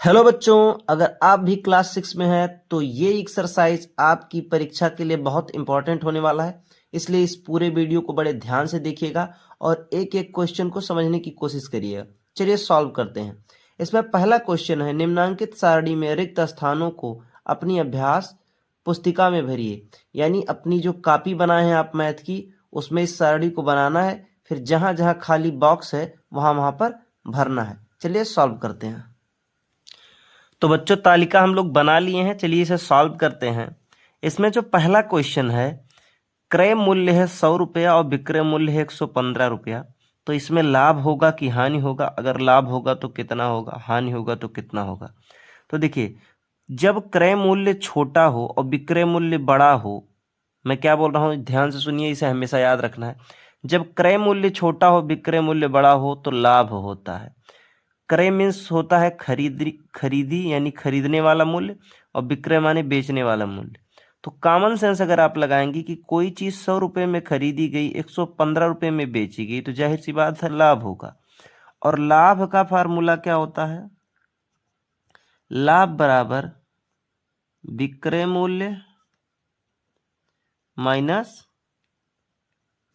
Hello बच्चों, अगर आप भी क्लास 6 में हैं तो ये एक्सरसाइज आपकी परीक्षा के लिए बहुत इंपॉर्टेंट होने वाला है। इसलिए इस पूरे वीडियो को बड़े ध्यान से देखिएगा और एक एक क्वेश्चन को समझने की कोशिश करिएगा। चलिए सॉल्व करते हैं। इसमें पहला क्वेश्चन है, निम्नांकित सारणी में रिक्त स्थानों को अपनी अभ्यास पुस्तिका में भरिए। यानी अपनी जो कॉपी बनाए हैं आप मैथ की, उसमें इस सारणी को बनाना है, फिर जहां जहां खाली बॉक्स है वहां वहां पर भरना है। चलिए सॉल्व करते हैं। तो बच्चों तालिका हम लोग बना लिए हैं, चलिए इसे सॉल्व करते हैं। इसमें जो पहला क्वेश्चन है, क्रय मूल्य है 100 रुपया और विक्रय मूल्य है 115 रुपया। तो इसमें लाभ होगा कि हानि होगा? अगर लाभ होगा तो कितना होगा, हानि होगा तो कितना होगा? तो देखिए, जब क्रय मूल्य छोटा हो और विक्रय मूल्य बड़ा हो, मैं क्या बोल रहा हूँ ध्यान से सुनिए, इसे हमेशा याद रखना है। जब क्रय मूल्य छोटा हो विक्रय मूल्य बड़ा हो तो लाभ होता है। क्रय मीन्स होता है खरीदी यानी खरीदने वाला मूल्य, और विक्रय माने बेचने वाला मूल्य। तो कॉमन सेंस अगर आप लगाएंगे कि कोई चीज 100 रुपये में खरीदी गई, 115 रुपये में बेची गई, तो जाहिर सी बात है लाभ होगा। और लाभ का फार्मूला क्या होता है? लाभ बराबर विक्रय मूल्य माइनस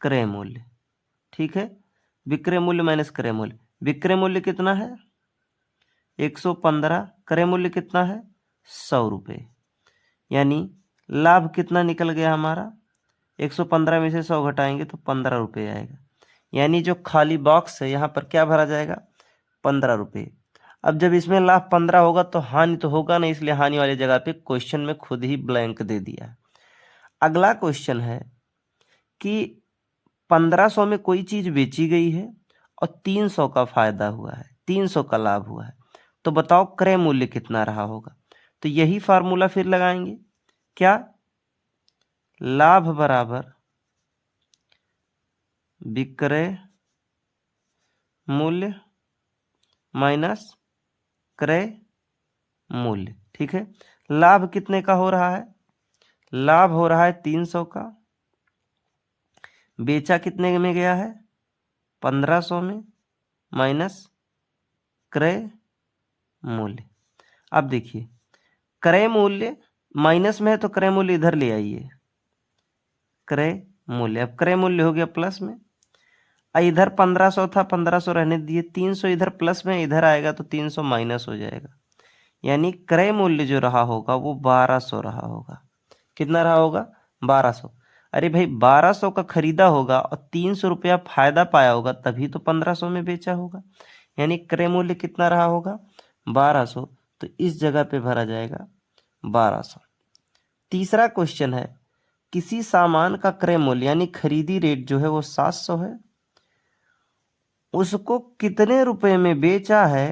क्रय मूल्य। ठीक है, विक्रय मूल्य माइनस क्रय मूल्य। विक्रय मूल्य कितना है? 115। क्रय मूल्य कितना है? 100 रुपये। यानी लाभ कितना निकल गया हमारा? 115 में से 100 घटाएंगे तो 15 रुपये आएगा। यानी जो खाली बॉक्स है यहाँ पर क्या भरा जाएगा? 15 रुपये। अब जब इसमें लाभ 15 होगा तो हानि तो होगा नहीं, इसलिए हानि वाली जगह पे क्वेश्चन में खुद ही ब्लैंक दे दिया है। अगला क्वेश्चन है कि 1500 में कोई चीज बेची गई है और 300 का फायदा हुआ है, 300 का लाभ हुआ है। तो बताओ क्रय मूल्य कितना रहा होगा? तो यही फार्मूला फिर लगाएंगे। क्या? लाभ बराबर विक्रय मूल्य माइनस क्रय मूल्य। ठीक है, लाभ कितने का हो रहा है? लाभ हो रहा है 300 का। बेचा कितने में गया है? 1500 में, माइनस क्रय मूल्य। अब देखिए, क्रय मूल्य माइनस में है तो क्रय मूल्य इधर ले आइए। क्रय मूल्य, अब क्रय मूल्य हो गया प्लस में। इधर 1500 था, 1500 रहने दिए। 300 इधर प्लस में, इधर आएगा तो 300 माइनस हो जाएगा। यानी क्रय मूल्य जो रहा होगा वो 1200 रहा होगा। कितना रहा होगा? 1200। अरे भाई, 1200 का खरीदा होगा और 300 रुपया फायदा पाया होगा, तभी तो 1500 में बेचा होगा। यानी क्रय मूल्य कितना रहा होगा? 1200। तो इस जगह पे भरा जाएगा 1200। तीसरा क्वेश्चन है, किसी सामान का क्रय मूल्य यानी खरीदी रेट जो है वो 700 है, उसको कितने रुपए में बेचा है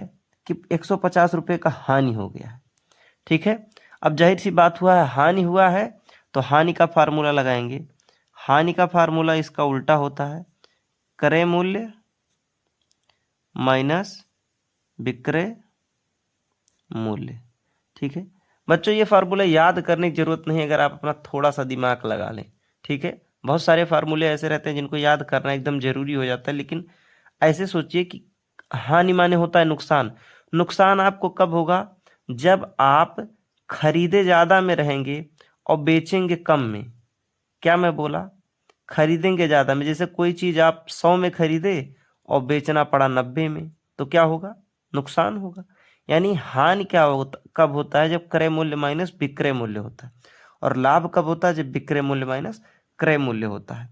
कि 150 रुपये का हानि हो गया है। ठीक है, अब जाहिर सी बात हुआ है हानि हुआ है, तो हानि का फार्मूला लगाएंगे। हानि का फार्मूला इसका उल्टा होता है, क्रय मूल्य माइनस विक्रय मूल्य। ठीक है बच्चों, ये फार्मूला याद करने की जरूरत नहीं अगर आप अपना थोड़ा सा दिमाग लगा लें। ठीक है, बहुत सारे फार्मूले ऐसे रहते हैं जिनको याद करना एकदम जरूरी हो जाता है, लेकिन ऐसे सोचिए कि हानि माने होता है नुकसान। नुकसान आपको कब होगा? जब आप खरीदे ज्यादा में रहेंगे और बेचेंगे कम में। क्या मैं बोला? खरीदेंगे ज्यादा में, जैसे कोई चीज आप 100 में खरीदे और बेचना पड़ा 90 में, तो क्या होगा? नुकसान होगा। यानी हानि क्या होता, कब होता है? जब क्रय मूल्य माइनस विक्रय मूल्य होता है। और लाभ कब होता है? जब विक्रय मूल्य माइनस क्रय मूल्य होता है।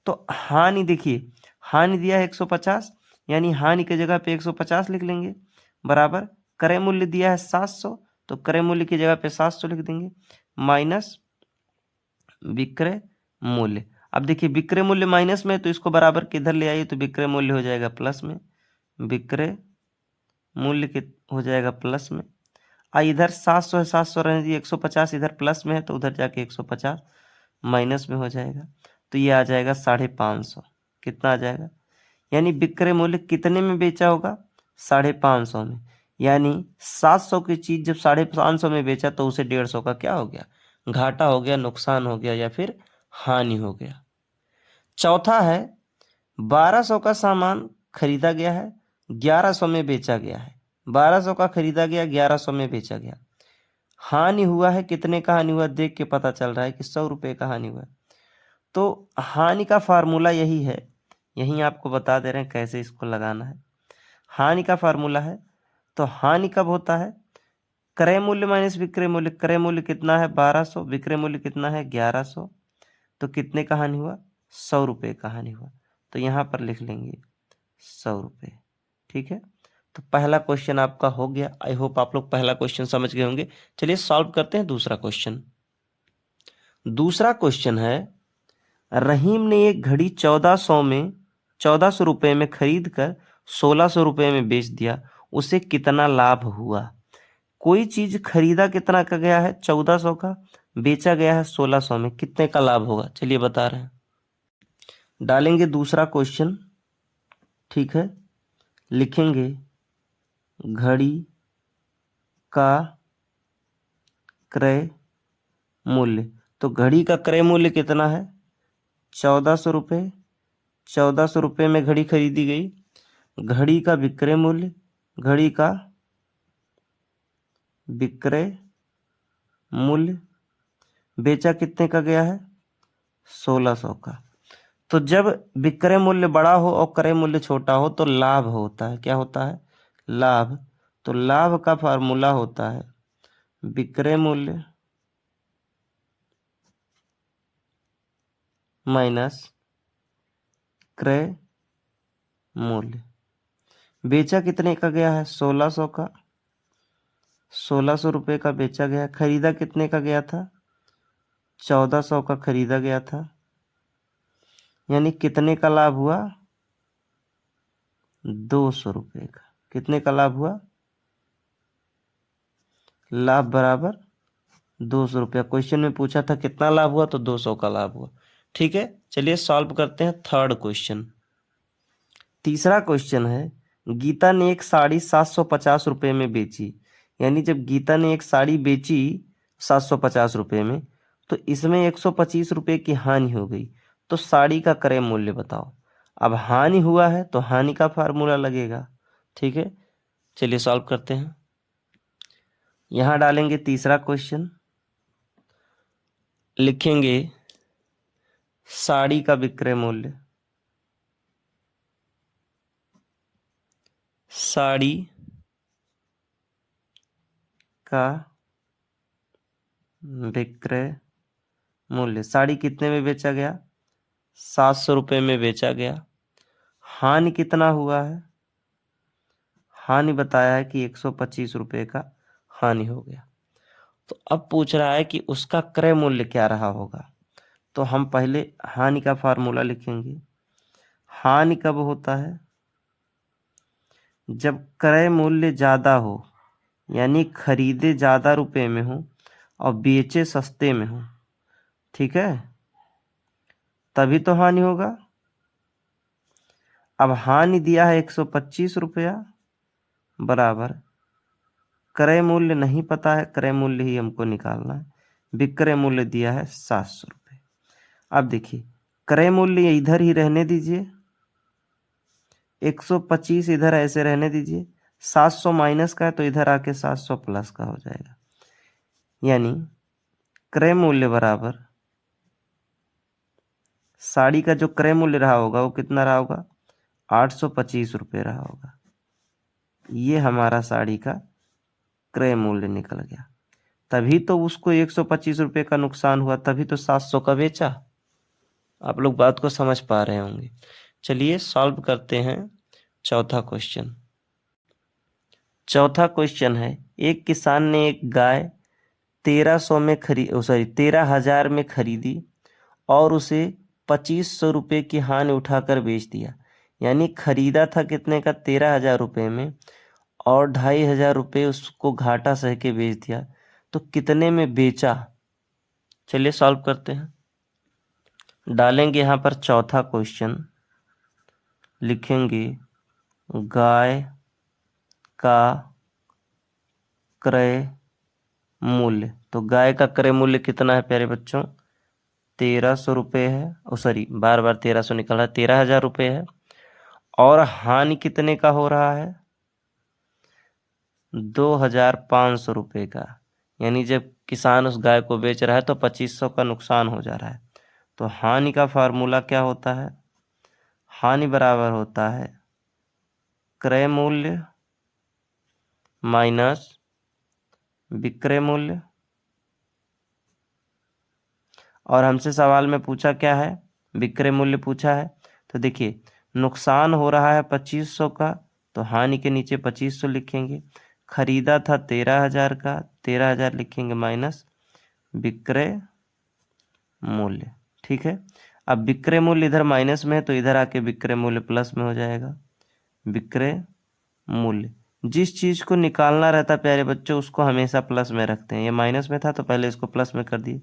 तो हानि देखिए, हानि दिया है 150, यानी हानि की जगह पे 150 लिख लेंगे, बराबर क्रय मूल्य दिया है 700, तो क्रय मूल्य की जगह पे 700 लिख देंगे, माइनस विक्रय मूल्य। अब देखिए, विक्रय मूल्य माइनस में, तो इसको बराबर किधर ले आइए तो विक्रय मूल्य हो जाएगा प्लस में। विक्रय मूल्य के हो जाएगा प्लस में। इधर 700 है, 700 रहने दिए, 150 इधर प्लस में है तो उधर जाके 150 माइनस में हो जाएगा। तो ये आ जाएगा 550। कितना आ जाएगा? यानी विक्रय मूल्य कितने में बेचा होगा? 550 में। यानी 700 की चीज जब 550 में बेचा तो उसे 150 का क्या हो गया? घाटा हो गया, नुकसान हो गया, या फिर हानि हो गया। चौथा है, 1200 का सामान खरीदा गया है, 1100 में बेचा गया है। 1200 का खरीदा गया, 1100 में बेचा गया। हानि हुआ है, कितने का हानि हुआ देख के पता चल रहा है कि 100 रुपये का हानि हुआ है। तो हानि का फार्मूला यही है, यही आपको बता दे रहे हैं कैसे इसको लगाना है। हानि का फार्मूला है, तो हानि कब होता है, क्रय मूल्य माइनस विक्रय मूल्य। क्रय मूल्य कितना है 1200, विक्रय मूल्य कितना है 1100, तो कितने का हानि हुआ 100 रुपये का हानि हुआ। तो यहाँ पर लिख लेंगे 100 रुपये। ठीक है, तो पहला क्वेश्चन आपका हो गया। आई होप आप लोग पहला क्वेश्चन समझ गए होंगे। चलिए सॉल्व करते हैं दूसरा क्वेश्चन। दूसरा क्वेश्चन है, रहीम ने एक घड़ी 1400 रुपये में खरीद कर 1600 रुपये में बेच दिया, उसे कितना लाभ हुआ। कोई चीज खरीदा कितना का गया है 1400 का, बेचा गया है 1600 में, कितने का लाभ होगा चलिए बता रहे हैं। डालेंगे दूसरा क्वेश्चन। ठीक है, लिखेंगे घड़ी का क्रय मूल्य। तो घड़ी का क्रय मूल्य कितना है 1400 रुपये। 1400 रुपये में घड़ी खरीदी गई। घड़ी का विक्रय मूल्य, घड़ी का विक्रय मूल्य बेचा कितने का गया है 1600 का। तो जब विक्रय मूल्य बड़ा हो और क्रय मूल्य छोटा हो तो लाभ होता है। क्या होता है, लाभ। तो लाभ का फार्मूला होता है विक्रय मूल्य माइनस क्रय मूल्य। बेचा कितने का गया है 1600 का, 1600 रुपये का बेचा गया। खरीदा कितने का गया था 1400 का खरीदा गया था, यानी कितने का लाभ हुआ 200 रुपये का। कितने का लाभ हुआ, लाभ बराबर 200 रुपया। क्वेश्चन में पूछा था कितना लाभ हुआ, तो 200 का लाभ हुआ। ठीक है, चलिए सॉल्व करते हैं थर्ड क्वेश्चन। तीसरा क्वेश्चन है, गीता ने एक साड़ी 750 रुपये में बेची। यानी जब गीता ने एक साड़ी बेची 750 रुपये में, तो इसमें 125 रुपये की हानि हो गई। तो साड़ी का क्रय मूल्य बताओ। अब हानि हुआ है तो हानि का फार्मूला लगेगा। ठीक है, चलिए सॉल्व करते हैं। यहाँ डालेंगे तीसरा क्वेश्चन, लिखेंगे साड़ी का विक्रय मूल्य। साड़ी का विक्रय मूल्य, साड़ी कितने में बेचा गया 700 रुपये में बेचा गया। हानि कितना हुआ है, हानि बताया है कि 125 रुपये का हानि हो गया। तो अब पूछ रहा है कि उसका क्रय मूल्य क्या रहा होगा। तो हम पहले हानि का फार्मूला लिखेंगे। हानि कब होता है, जब क्रय मूल्य ज़्यादा हो, यानी खरीदे ज़्यादा रुपए में हो और बेचे सस्ते में हो। ठीक है, तभी तो हानि होगा। अब हानि दिया है 125 रुपया बराबर, क्रय मूल्य नहीं पता है, क्रय मूल्य ही हमको निकालना है। विक्रय मूल्य दिया है 700 रुपये। अब देखिए क्रय मूल्य इधर ही रहने दीजिए, 125 इधर ऐसे रहने दीजिए। 700 माइनस का है तो इधर आके 700 प्लस का हो जाएगा। यानी क्रय मूल्य बराबर साड़ी का जो क्रय मूल्य रहा होगा वो कितना रहा होगा 825 रुपये रहा होगा। ये हमारा साड़ी का क्रय मूल्य निकल गया। तभी तो उसको 125 रुपये का नुकसान हुआ, तभी तो 700 का बेचा। आप लोग बात को समझ पा रहे होंगे। चलिए सॉल्व करते हैं चौथा क्वेश्चन। चौथा क्वेश्चन है, एक किसान ने एक गाय 13,000 में खरीदी और उसे 2500 रुपये की हानि उठाकर बेच दिया। यानी खरीदा था कितने का 13,000 रुपये में और 2,500 रुपये उसको घाटा सह के बेच दिया, तो कितने में बेचा। चलिए सॉल्व करते हैं। डालेंगे यहाँ पर चौथा क्वेश्चन, लिखेंगे गाय का क्रय मूल्य। तो गाय का क्रय मूल्य कितना है प्यारे बच्चों 1300 रुपये है। बार बार 1300 निकल रहा है, 13,000 रुपये है। और हानि कितने का हो रहा है ₹2500 का, यानी जब किसान उस गाय को बेच रहा है तो 2500 का नुकसान हो जा रहा है। तो हानि का फार्मूला क्या होता है? हानि बराबर होता है क्रय मूल्य माइनस विक्रय मूल्य। और हमसे सवाल में पूछा क्या है? विक्रय मूल्य पूछा है। तो देखिए, नुकसान हो रहा है 2500 का, तो हानि के नीचे 2500 लिखेंगे। खरीदा था 13,000 का, 13,000 लिखेंगे माइनस विक्रय मूल्य। ठीक है, अब विक्रय मूल्य इधर माइनस में है तो इधर आके विक्रय मूल्य प्लस में हो जाएगा। विक्रय मूल्य, जिस चीज को निकालना रहता है प्यारे बच्चों उसको हमेशा प्लस में रखते हैं। ये माइनस में था तो पहले इसको प्लस में कर दिए।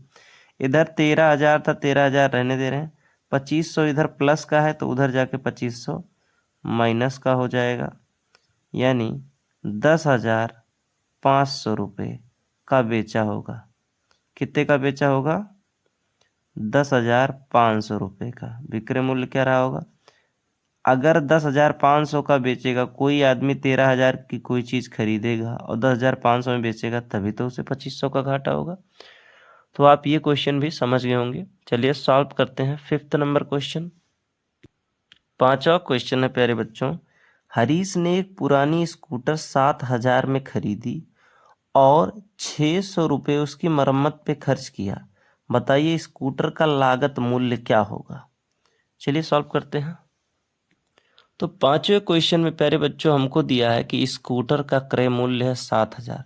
इधर 13,000 था, 13,000 रहने दे रहे हैं। 2500 इधर प्लस का है तो उधर जाके 2500 माइनस का हो जाएगा, यानी 10,500 रुपये का बेचा होगा। कितने का बेचा होगा? 10,500 रुपये का। विक्रय मूल्य क्या रहा होगा? अगर 10,500 का बेचेगा कोई आदमी, 13,000 की कोई चीज खरीदेगा और 10,500 में बेचेगा, तभी तो उसे 2500 का घाटा होगा। तो आप ये क्वेश्चन भी समझ गए होंगे। चलिए सॉल्व करते हैं 5th नंबर क्वेश्चन। 5वां क्वेश्चन है प्यारे बच्चों, हरीश ने एक पुरानी स्कूटर 7,000 में खरीदी और 600 रुपये उसकी मरम्मत पे खर्च किया। बताइए स्कूटर का लागत मूल्य क्या होगा? चलिए सॉल्व करते हैं। तो 5वें क्वेश्चन में प्यारे बच्चों हमको दिया है कि स्कूटर का क्रय मूल्य है 7,000।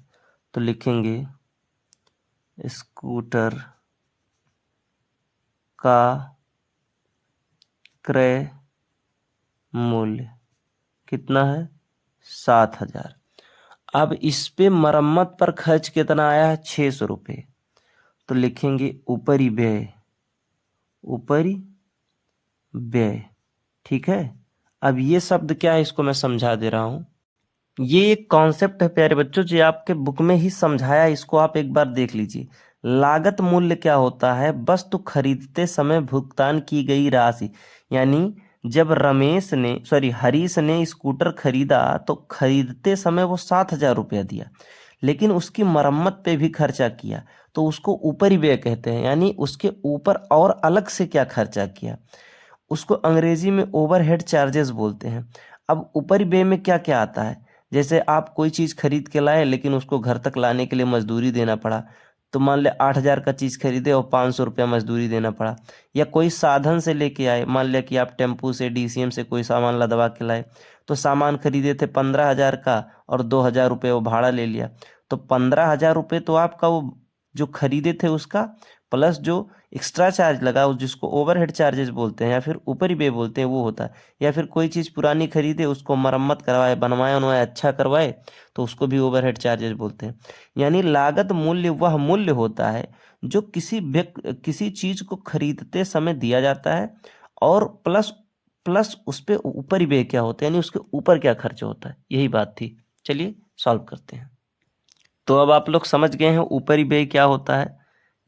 तो लिखेंगे स्कूटर का क्रय मूल्य कितना है? 7,000। अब इस पे मरम्मत पर खर्च कितना आया है? 600 रुपये। तो लिखेंगे ऊपरी व्यय, ऊपरी व्यय। ठीक है, अब ये शब्द क्या है इसको मैं समझा दे रहा हूं। ये एक कॉन्सेप्ट है प्यारे बच्चों जो आपके बुक में ही समझाया, इसको आप एक बार देख लीजिए। लागत मूल्य क्या होता है? वस्तु खरीदते समय भुगतान की गई राशि। यानी जब हरीश ने स्कूटर खरीदा तो खरीदते समय वो 7,000 रुपया दिया, लेकिन उसकी मरम्मत पे भी खर्चा किया, तो उसको ऊपरी व्यय कहते हैं। यानी उसके ऊपर और अलग से क्या खर्चा किया, उसको अंग्रेजी में ओवरहेड चार्जेस बोलते हैं। अब ऊपरी व्यय में क्या क्या आता है? जैसे आप कोई चीज़ खरीद के लाए लेकिन उसको घर तक लाने के लिए मजदूरी देना पड़ा, तो मान ले 8,000 का चीज़ खरीदे और 500 रुपया मजदूरी देना पड़ा। या कोई साधन से लेके आए, मान लिया कि आप टेम्पू से, डीसीएम से कोई सामान लदवा के लाए, तो सामान खरीदे थे 15,000 का और 2,000 रुपये वो भाड़ा ले लिया। तो 15,000 रुपये तो आपका वो जो खरीदे थे उसका, प्लस जो एक्स्ट्रा चार्ज लगा जिसको ओवरहेड चार्जेस बोलते हैं या फिर ऊपरी व्यय बोलते हैं वो होता है। या फिर कोई चीज़ पुरानी खरीदे उसको मरम्मत करवाए, बनवाए उनवाए, अच्छा करवाए, तो उसको भी ओवरहेड चार्जेस बोलते हैं। यानी लागत मूल्य वह मूल्य होता है जो किसी चीज़ को खरीदते समय दिया जाता है, और प्लस प्लस उस पे ऊपरी व्यय क्या होता है, यानी उसके ऊपर क्या खर्च होता है। यही बात थी। चलिए सॉल्व करते हैं। तो अब आप लोग समझ गए हैं ऊपरी व्यय क्या होता है।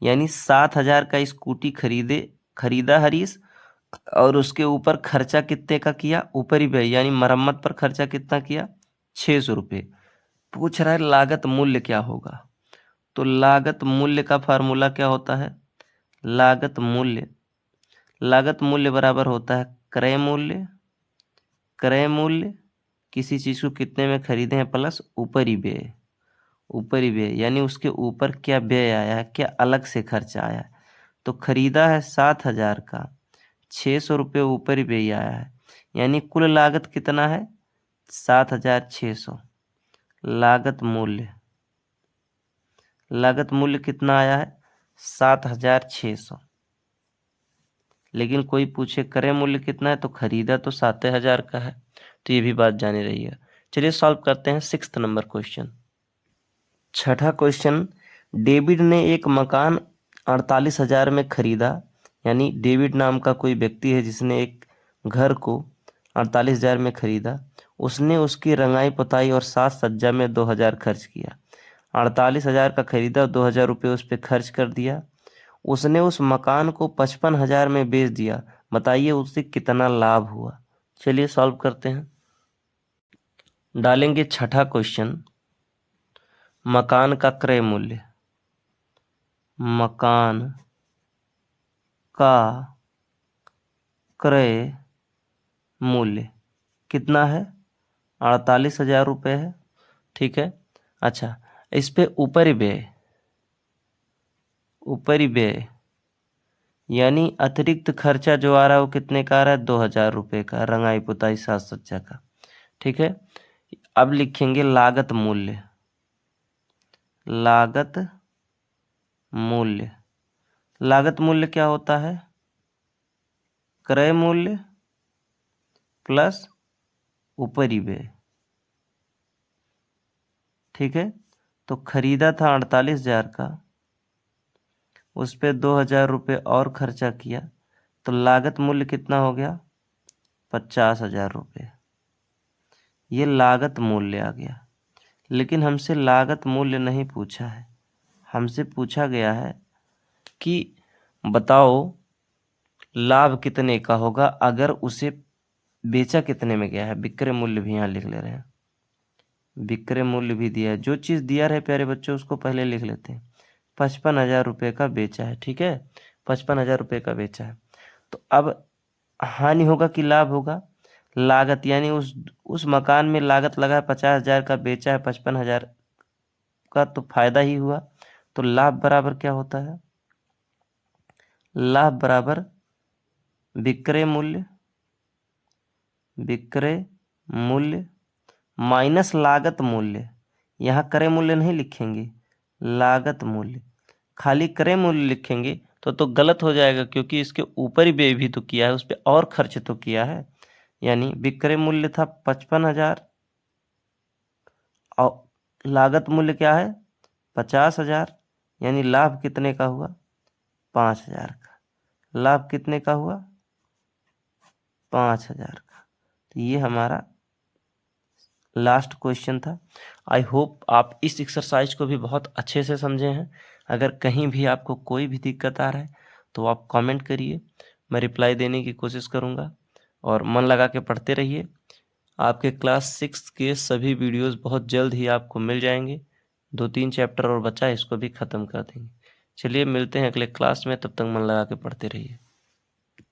यानी 7,000 का स्कूटी खरीदा हरीश, और उसके ऊपर खर्चा कितने का किया? ऊपरी व्यय यानी मरम्मत पर खर्चा कितना किया? 600 रुपये। पूछ रहा है लागत मूल्य क्या होगा। तो लागत मूल्य का फार्मूला क्या होता है? लागत मूल्य बराबर होता है क्रय मूल्य। क्रय मूल्य किसी चीज को कितने में खरीदे हैं प्लस ऊपरी व्यय। ऊपरी व्यय यानी उसके ऊपर क्या व्यय आया है, क्या अलग से खर्चा आया है। तो खरीदा है 7,000 का, 600 रुपये ऊपरी व्यय आया है, यानी कुल लागत कितना है? 7,600। लागत मूल्य कितना आया है? 7,600। लेकिन कोई पूछे क्रय मूल्य कितना है, तो खरीदा तो 7,000 का है। तो ये भी बात जानी रही है। चलिए सॉल्व करते हैं 6th नंबर क्वेश्चन। 6ठा क्वेश्चन, डेविड ने एक मकान 48,000 में खरीदा। यानी डेविड नाम का कोई व्यक्ति है जिसने एक घर को 48,000 में खरीदा। उसने उसकी रंगाई पुताई और साज सज्जा में 2,000 खर्च किया। 48,000 का खरीदा, 2,000 रुपये उस पर खर्च कर दिया। उसने उस मकान को 55,000 में बेच दिया। बताइए उससे कितना लाभ हुआ। चलिए सॉल्व करते हैं। डालेंगे 6ठा क्वेश्चन, मकान का क्रय मूल्य, मकान का क्रय मूल्य कितना है? 48,000 रुपये है। ठीक है। अच्छा, इस पे ऊपरी व्यय, ऊपरी व्यय यानी अतिरिक्त खर्चा जो आ रहा है वो कितने का आ रहा है? 2,000 रुपये का, रंगाई पुताई साज सज्जा का। ठीक है। अब लिखेंगे लागत मूल्य, लागत मूल्य। लागत मूल्य क्या होता है? क्रय मूल्य प्लस ऊपरी व्यय। ठीक है। तो खरीदा था 48,000 का, उस पे 2,000 रुपये और खर्चा किया, तो लागत मूल्य कितना हो गया? 50,000 रुपये। ये लागत मूल्य आ गया। लेकिन हमसे लागत मूल्य नहीं पूछा है, हमसे पूछा गया है कि बताओ लाभ कितने का होगा अगर उसे बेचा कितने में गया है। विक्रय मूल्य भी यहाँ लिख ले रहे हैं, विक्रय मूल्य भी दिया है। जो चीज़ दिया रहे प्यारे बच्चों उसको पहले लिख लेते हैं। 55,000 रुपये का बेचा है। ठीक है, 55,000 रुपये का बेचा है। तो अब हानि होगा कि लाभ होगा? लागत यानी उस मकान में लागत लगा है 50,000 का, बेचा है 55,000 का, तो फायदा ही हुआ। तो लाभ बराबर क्या होता है? लाभ बराबर विक्रय मूल्य, विक्रय मूल्य माइनस लागत मूल्य। यहाँ क्रय मूल्य नहीं लिखेंगे, लागत मूल्य। खाली क्रय मूल्य लिखेंगे तो गलत हो जाएगा, क्योंकि इसके ऊपर ही व्यय भी तो किया है, उस पर और खर्च तो किया है। यानी विक्रय मूल्य था 55,000 और लागत मूल्य क्या है? 50,000। यानी लाभ कितने का हुआ? 5,000 का। लाभ कितने का हुआ? 5,000 का। तो ये हमारा लास्ट क्वेश्चन था। आई होप आप इस एक्सरसाइज को भी बहुत अच्छे से समझे हैं। अगर कहीं भी आपको कोई भी दिक्कत आ रहा है तो आप कमेंट करिए, मैं रिप्लाई देने की कोशिश करूँगा। और मन लगा के पढ़ते रहिए। आपके क्लास 6 के सभी वीडियोस बहुत जल्द ही आपको मिल जाएंगे। 2-3 चैप्टर और बचा है, इसको भी ख़त्म कर देंगे। चलिए मिलते हैं अगले क्लास में, तब तक मन लगा के पढ़ते रहिए।